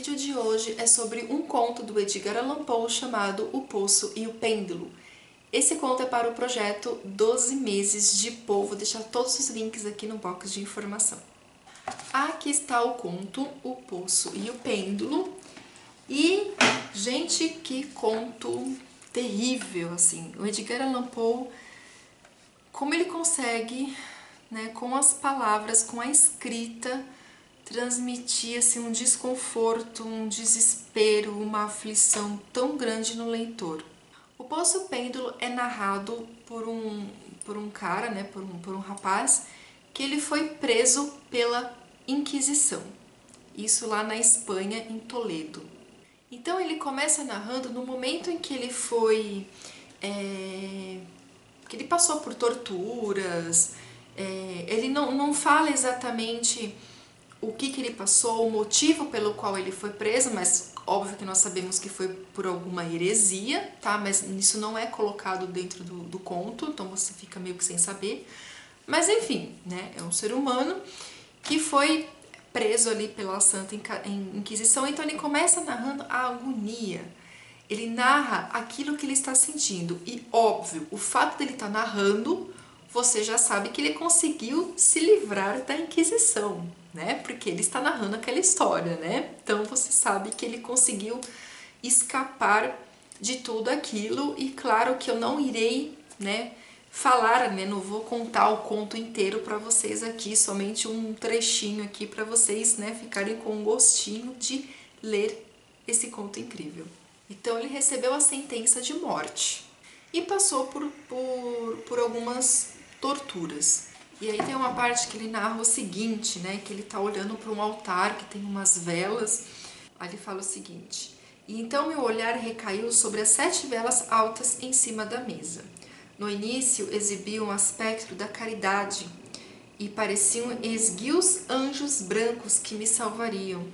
vídeo de hoje é sobre um conto do Edgar Allan Poe chamado O Poço e o Pêndulo. Esse conto é para o projeto 12 Meses de Poe, vou deixar todos os links aqui no box de informação. Aqui está o conto O Poço e o Pêndulo. E, gente, que conto terrível, assim. O Edgar Allan Poe, como ele consegue, né, com as palavras, com a escrita, transmitir assim, um desconforto, um desespero, uma aflição tão grande no leitor. O Poço e o Pêndulo é narrado por um cara, né, por um rapaz, que ele foi preso pela Inquisição. Isso lá na Espanha, em Toledo. Então ele começa narrando no momento em que ele foi... que ele passou por torturas. Ele não fala exatamente o que ele passou, o motivo pelo qual ele foi preso, mas óbvio que nós sabemos que foi por alguma heresia, tá? Mas isso não é colocado dentro do conto, então você fica meio que sem saber. Mas enfim, né? É um ser humano que foi preso ali pela Santa Inquisição, então ele começa narrando a agonia. Ele narra aquilo que ele está sentindo e, óbvio, o fato dele estar narrando, você já sabe que ele conseguiu se livrar da Inquisição, né? Porque ele está narrando aquela história, né? Então você sabe que ele conseguiu escapar de tudo aquilo e claro que eu não irei, né, falar, né, não vou contar o conto inteiro para vocês aqui, somente um trechinho aqui para vocês, né, ficarem com um gostinho de ler esse conto incrível. Então ele recebeu a sentença de morte e passou por algumas torturas. E aí tem uma parte que ele narra o seguinte, né, que ele tá olhando para um altar que tem umas velas. Aí ele fala o seguinte: "E então meu olhar recaiu sobre as 7 velas altas em cima da mesa. No início exibiam o aspecto da caridade e pareciam esguios anjos brancos que me salvariam.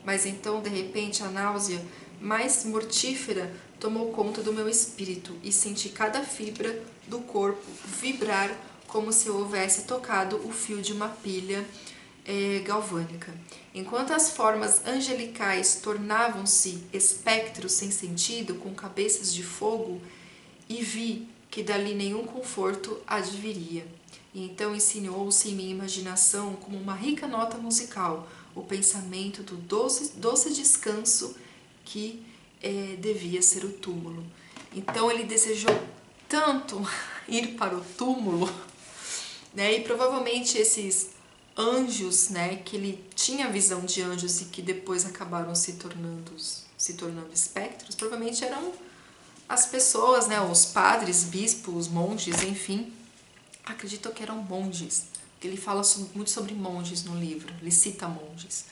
Mas então, de repente, a náusea mais mortífera tomou conta do meu espírito e senti cada fibra do corpo vibrar como se eu houvesse tocado o fio de uma pilha galvânica. Enquanto as formas angelicais tornavam-se espectros sem sentido, com cabeças de fogo, e vi que dali nenhum conforto adviria. E então insinuou-se em minha imaginação como uma rica nota musical o pensamento do doce descanso que devia ser o túmulo." Então ele desejou tanto ir para o túmulo, né? E provavelmente esses anjos, né, que ele tinha visão de anjos e que depois acabaram se tornando espectros, provavelmente eram as pessoas, né, os padres, bispos, monges, enfim, acredito que eram monges, porque ele fala muito sobre monges no livro, ele cita monges.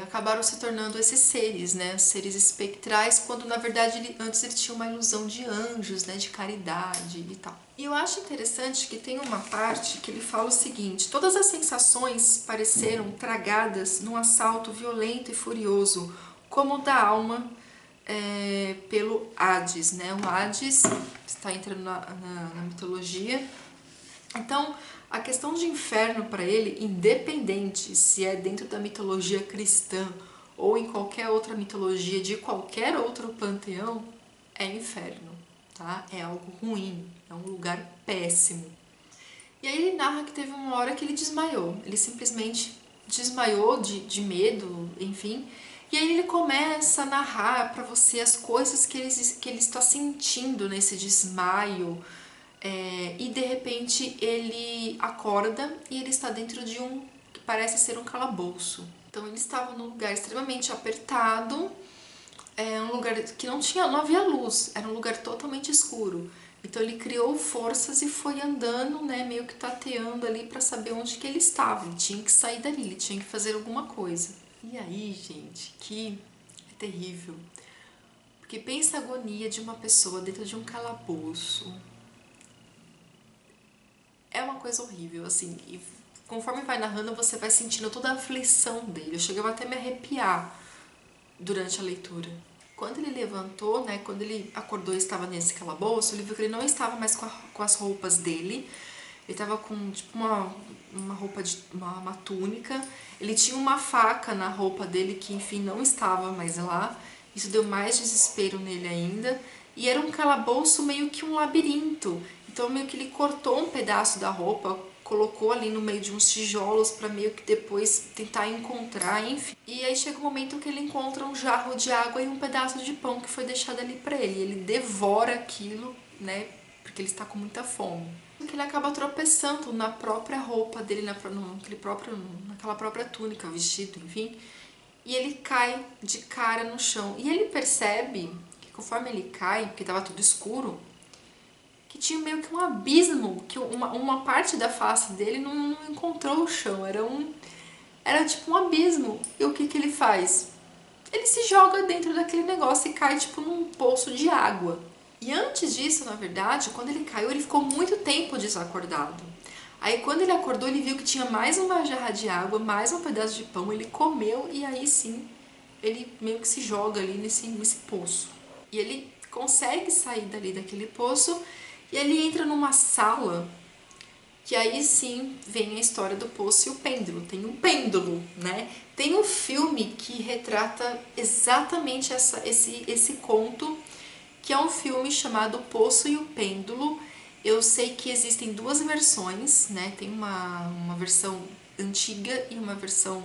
Acabaram se tornando esses seres, né, seres espectrais, quando na verdade antes ele tinha uma ilusão de anjos, né, de caridade e tal. E eu acho interessante que tem uma parte que ele fala o seguinte: "Todas as sensações pareceram tragadas num assalto violento e furioso, como o da alma pelo Hades", né? O Hades está entrando na mitologia. Então, a questão de inferno para ele, independente se é dentro da mitologia cristã ou em qualquer outra mitologia de qualquer outro panteão, é inferno, tá? É algo ruim, é um lugar péssimo. E aí ele narra que teve uma hora que ele desmaiou, ele simplesmente desmaiou de medo, enfim. E aí ele começa a narrar para você as coisas que ele está sentindo nesse desmaio. E de repente ele acorda e ele está dentro de um que parece ser um calabouço. Então ele estava num lugar extremamente apertado, um lugar que não havia luz, era um lugar totalmente escuro. Então ele criou forças e foi andando, né, meio que tateando ali para saber onde que ele estava. Ele tinha que sair dali, ele tinha que fazer alguma coisa. E aí, gente, que é terrível. Porque pensa a agonia de uma pessoa dentro de um calabouço. É uma coisa horrível, assim, e conforme vai narrando, você vai sentindo toda a aflição dele. Eu chegava até a me arrepiar durante a leitura. Quando ele levantou, né, quando ele acordou e estava nesse calabouço, ele viu que ele não estava mais com as roupas dele, Ele tava com tipo uma roupa de uma túnica. Ele tinha uma faca na roupa dele que, enfim, não estava mais lá. Isso deu mais desespero nele ainda. E era um calabouço meio que um labirinto. Então meio que ele cortou um pedaço da roupa, colocou ali no meio de uns tijolos para meio que depois tentar encontrar, enfim. E aí chega um momento que ele encontra um jarro de água e um pedaço de pão que foi deixado ali para ele. Ele devora aquilo, né? Porque ele está com muita fome. Que ele acaba tropeçando na própria roupa dele, naquela própria túnica, vestido, enfim. E ele cai de cara no chão. E ele percebe que conforme ele cai, porque estava tudo escuro, que tinha meio que um abismo, que uma parte da face dele não encontrou o chão, era tipo um abismo. E o que ele faz? Ele se joga dentro daquele negócio e cai tipo num poço de água. E antes disso, na verdade, quando ele caiu, ele ficou muito tempo desacordado. Aí quando ele acordou, ele viu que tinha mais uma jarra de água, mais um pedaço de pão, ele comeu e aí sim, ele meio que se joga ali nesse poço. E ele consegue sair dali daquele poço e ele entra numa sala que aí sim vem a história do poço e o pêndulo. Tem um pêndulo, né? Tem um filme que retrata exatamente esse conto, que é um filme chamado O Poço e o Pêndulo. Eu sei que existem duas versões, né? Tem uma versão antiga e uma versão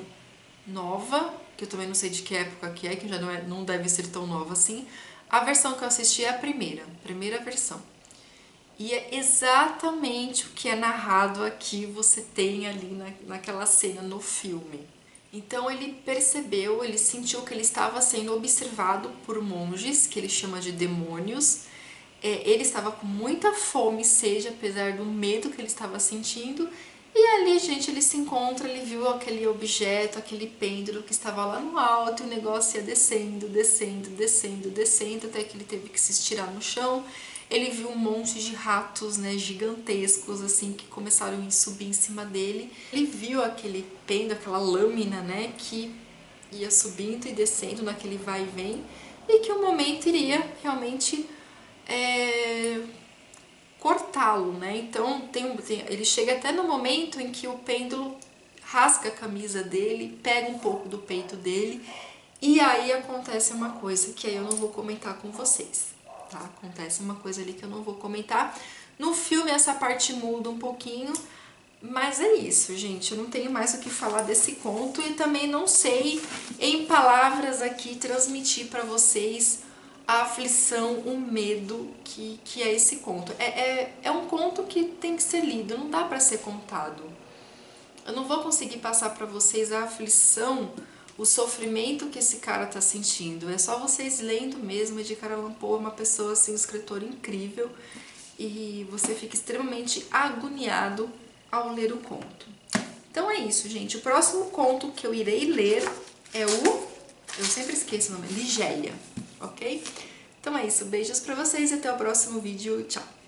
nova, que eu também não sei de que época que é, que já não deve ser tão nova assim. A versão que eu assisti é a primeira versão. E é exatamente o que é narrado aqui, você tem ali naquela cena no filme. Então ele percebeu, ele sentiu que ele estava sendo observado por monges, que ele chama de demônios. Ele estava com muita fome e sede, apesar do medo que ele estava sentindo. E ali, gente, ele se encontra, ele viu aquele objeto, aquele pêndulo que estava lá no alto, e o negócio ia descendo, descendo, descendo, descendo, até que ele teve que se estirar no chão. Ele viu um monte de ratos, né, gigantescos, assim, que começaram a subir em cima dele. Ele viu aquele pêndulo, aquela lâmina, né, que ia subindo e descendo naquele vai e vem, e que um momento iria realmente cortá-lo, né? Então ele chega até no momento em que o pêndulo rasga a camisa dele, pega um pouco do peito dele, e aí acontece uma coisa que aí eu não vou comentar com vocês, tá? Acontece uma coisa ali que eu não vou comentar. No filme essa parte muda um pouquinho, mas é isso, gente. Eu não tenho mais o que falar desse conto e também não sei, em palavras aqui, transmitir para vocês a aflição, o medo que é esse conto. É um conto que tem que ser lido, não dá para ser contado. Eu não vou conseguir passar para vocês a aflição, o sofrimento que esse cara tá sentindo. É só vocês lendo mesmo. Edgar Allan Poe é uma pessoa, assim, um escritor incrível, e você fica extremamente agoniado ao ler o conto. Então é isso, gente. O próximo conto que eu irei ler é eu sempre esqueço o nome, Ligéia, ok? Então é isso, beijos pra vocês e até o próximo vídeo. Tchau!